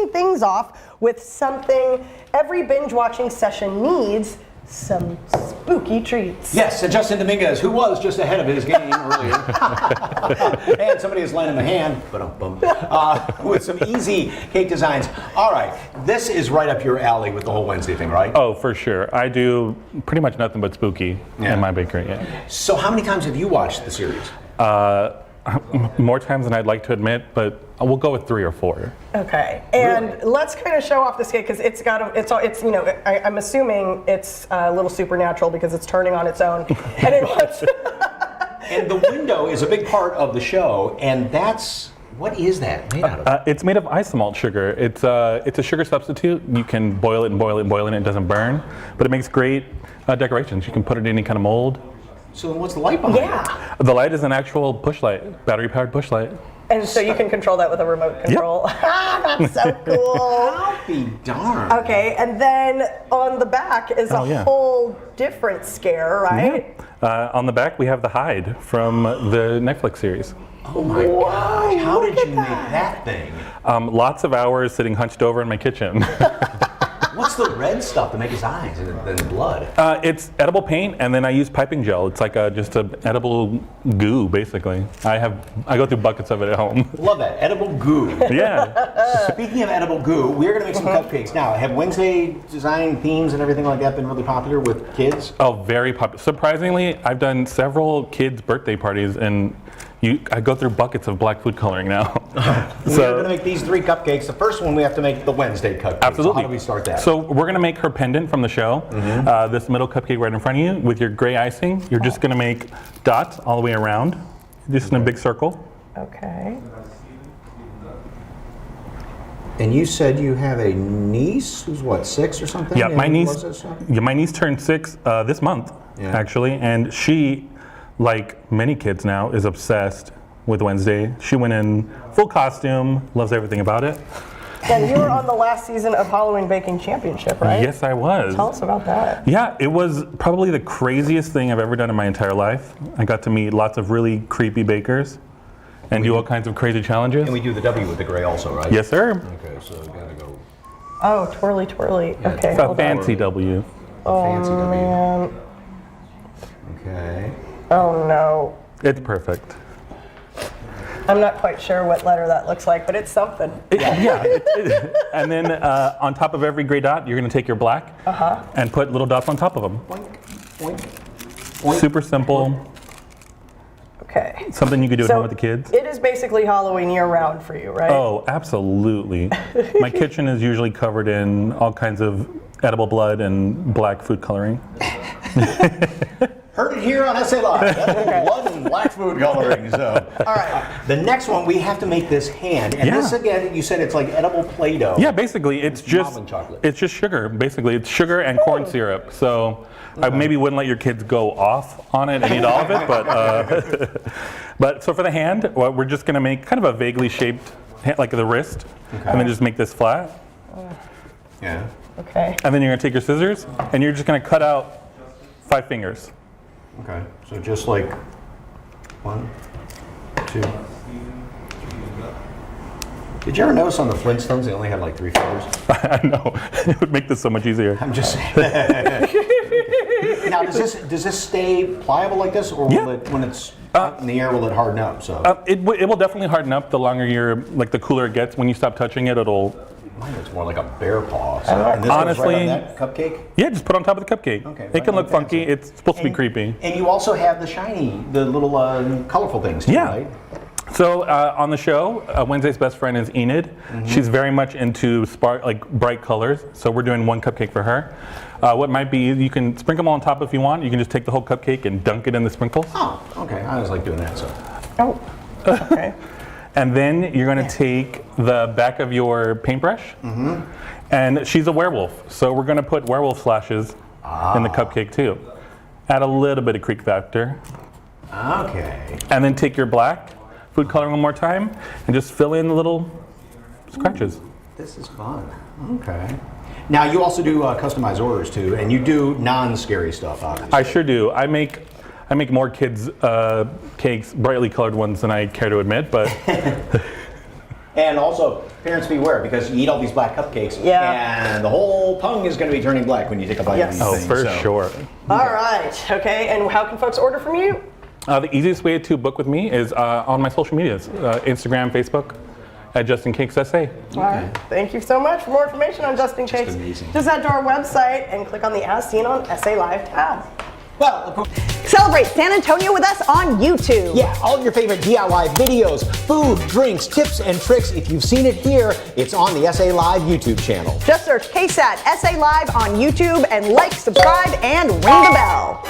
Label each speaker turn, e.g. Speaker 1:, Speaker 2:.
Speaker 1: kicking things off with something every binge-watching session needs, some spooky treats.
Speaker 2: Yes, and Justin Dominguez, who was just ahead of his game earlier. And somebody has lent him a hand, with some easy cake designs. All right, this is right up your alley with the whole Wednesday thing, right?
Speaker 3: Oh, for sure. I do pretty much nothing but spooky in my bakery. Yeah.
Speaker 2: So how many times have you watched the series?
Speaker 3: More times than I'd like to admit, but we'll go with 3 or 4.
Speaker 1: Okay, and let's kind of show off this cake because it's you know, I'm assuming it's a little supernatural because it's turning on its own, and it wants.
Speaker 2: And the window is a big part of the show, and what is that made out of?
Speaker 3: It's made of ice malt sugar. It's a sugar substitute. You can boil it and boil it and boil it, and it doesn't burn, but it makes great decorations. You can put it in any kind of mold.
Speaker 2: So what's the light behind it?
Speaker 3: The light is an actual push light, battery-powered push light.
Speaker 1: And so you can control that with a remote control.
Speaker 3: Yep.
Speaker 1: That's so cool.
Speaker 2: I'll be darned.
Speaker 1: Okay, and then on the back is a whole different scare, right?
Speaker 3: Yeah. On the back we have the Hyde from the Netflix series.
Speaker 2: Oh my gosh, how did you make that thing?
Speaker 3: Lots of hours sitting hunched over in my kitchen.
Speaker 2: What's the red stuff to make his eyes and blood?
Speaker 3: It's edible paint, and then I use piping gel. It's like just an edible goo, basically. I go through buckets of it at home.
Speaker 2: Love that, edible goo.
Speaker 3: Yeah.
Speaker 2: Speaking of edible goo, we're going to make some cupcakes. Now, have Wednesday design themes and everything like that been really popular with kids?
Speaker 3: Oh, very popular. Surprisingly, I've done several kids' birthday parties, and I go through buckets of black food coloring now.
Speaker 2: We're going to make these 3 cupcakes. The first one we have to make the Wednesday cupcake.
Speaker 3: Absolutely.
Speaker 2: So how do we start that?
Speaker 3: So we're going to make her pendant from the show. This middle cupcake right in front of you with your gray icing. You're just going to make dots all the way around, just in a big circle.
Speaker 1: Okay.
Speaker 2: And you said you have a niece who's what, 6 or something?
Speaker 3: Yeah, my niece turned 6 this month, actually, and she, like many kids now, is obsessed with Wednesday. She went in full costume, loves everything about it.
Speaker 1: And you were on the last season of Halloween Baking Championship, right?
Speaker 3: Yes, I was.
Speaker 1: Tell us about that.
Speaker 3: Yeah, it was probably the craziest thing I've ever done in my entire life. I got to meet lots of really creepy bakers and do all kinds of crazy challenges.
Speaker 2: And we do the W with the gray also, right?
Speaker 3: Yes, sir.
Speaker 2: Okay, so we gotta go.
Speaker 1: Oh, twirly, twirly.
Speaker 2: Yeah,
Speaker 1: okay,
Speaker 3: A fancy W.
Speaker 2: Fancy W.
Speaker 1: Man.
Speaker 2: Okay.
Speaker 1: Oh no.
Speaker 3: It's perfect.
Speaker 1: I'm not quite sure what letter that looks like, but it's something.
Speaker 3: And then on top of every gray dot, you're going to take your black and put little dots on top of them.
Speaker 2: Boink, boink, boink.
Speaker 3: Super simple.
Speaker 1: Okay.
Speaker 3: Something you could do at home with the kids.
Speaker 1: It is basically Halloween year-round for you, right?
Speaker 3: Oh, absolutely. My kitchen is usually covered in all kinds of edible blood and black food coloring.
Speaker 2: Heard it here on SA Live. That's blood and black food coloring. So, all right. The next one, we have to make this hand, and this again, you said it's like edible Play-Doh.
Speaker 3: Yeah, basically, it's just sugar. Basically, it's sugar and corn syrup. So I maybe wouldn't let your kids go off on it and eat all of it, but so for the hand, we're just going to make kind of a vaguely shaped, like the wrist, and then just make this flat.
Speaker 2: Yeah.
Speaker 1: Okay.
Speaker 3: And then you're going to take your scissors, and you're just going to cut out 5 fingers.
Speaker 2: Okay, so just like 1, 2. Did you ever notice on the Flintstones they only had like 3 fingers?
Speaker 3: I know. It would make this so much easier.
Speaker 2: I'm just saying. Now, does this stay pliable like this, or will it, when it's out in the air, will it harden up? So
Speaker 3: it will definitely harden up the longer the cooler it gets. When you stop touching it, it'll.
Speaker 2: Mine looks more like a bear paw. So, and this
Speaker 3: honestly,
Speaker 2: goes right on that cupcake?
Speaker 3: Yeah, just put it on top of the cupcake.
Speaker 2: Okay,
Speaker 3: it can look funky. It's supposed to be creepy.
Speaker 2: And you also have the little colorful things too, right?
Speaker 3: So on the show, Wednesday's best friend is Enid. She's very much into bright colors. So we're doing 1 cupcake for her. What might be, you can sprinkle them on top if you want. You can just take the whole cupcake and dunk it in the sprinkles.
Speaker 2: Oh, okay. I always like doing that. So.
Speaker 1: Oh, okay.
Speaker 3: And then you're going to take the back of your paintbrush, and she's a werewolf. So we're going to put werewolf slashes in the cupcake too. Add a little bit of creep factor.
Speaker 2: Okay.
Speaker 3: And then take your black food coloring one more time and just fill in the little scratches.
Speaker 2: This is fun. Okay. Now you also do customized orders too, and you do non-scary stuff, obviously.
Speaker 3: I sure do. I make more kids' cakes, brightly colored ones, than I care to admit, but.
Speaker 2: And also, parents beware, because you eat all these black cupcakes, and the whole tongue is going to be turning black when you take a bite of these things.
Speaker 3: For sure.
Speaker 1: All right. Okay. And how can folks order from you?
Speaker 3: The easiest way to book with me is on my social medias, Instagram, Facebook, at Justin Cakes SA.
Speaker 1: All right. Thank you so much. For more information on Justin Cakes, just head to our website and click on the As Seen on SA Live tab.
Speaker 2: Well,
Speaker 4: celebrate San Antonio with us on YouTube.
Speaker 2: Yeah, all of your favorite DIY videos, food, drinks, tips, and tricks. If you've seen it here, it's on the SA Live YouTube channel.
Speaker 4: Just search KSAT SA Live on YouTube and like, subscribe, and ring the bell.